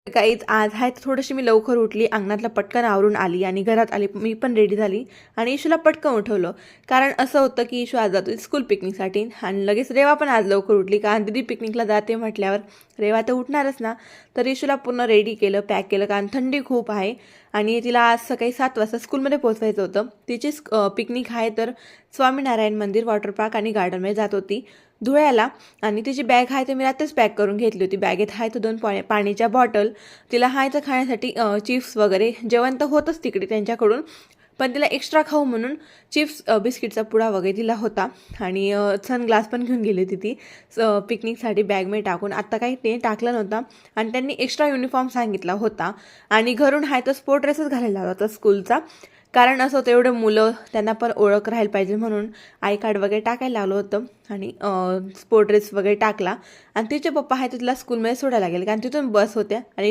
काहीच आज आहे तर थोडीशी मी लवकर उठली, अंगणातलं पटकन आवरून आली आणि घरात आली. मी पण रेडी झाली आणि इशूला पटकन उठवलं. कारण असं होतं की इशू आज जातो स्कूल पिकनिकसाठी आणि लगेच रेवा पण आज लवकर उठली. कारण दीदी पिकनिकला जाते म्हटल्यावर रेवा तर उठणारच ना. तर इशूला पूर्ण रेडी केलं, पॅक केलं, कारण थंडी खूप आहे आणि तिला आज सकाळी 7 वाजता स्कूलमध्ये पोहोचवायचं होतं. तिची पिकनिक आहे तर स्वामीनारायण मंदिर, वॉटर पार्क आणि गार्डनमध्ये जात होती धुळ्याला. आणि तिची बॅग आहे तर मी रात्रीच पॅक करून घेतली होती. बॅगेत आहे तर 2 पाण्याच्या बॉटल, तिला आहे तर खाण्यासाठी चिप्स वगैरे. जेवण तर होतंच तिकडे त्यांच्याकडून, पण तिला एक्स्ट्रा खाऊ म्हणून चिप्स, बिस्किटचा पुडा वगैरे दिला होता. आणि सनग्लास पण घेऊन गेली होती ती पिकनिकसाठी बॅगमध्ये टाकून. आत्ता काही ते टाकलं नव्हतं आणि त्यांनी एक्स्ट्रा युनिफॉर्म सांगितला होता. आणि घरून आहे तर स्पोर्ट ड्रेसच घालायला लावला होता स्कूलचा. कारण असं होतं एवढं मुलं, त्यांना पण ओळख राहायला पाहिजे म्हणून आय कार्ड वगैरे टाकायला लावलं होतं. आणि स्पोर्ट ड्रेस वगैरे टाकला आणि तिचे पप्पा आहे तिला स्कूलमध्ये सोडायला गेले, कारण तिथून बस होत्या आणि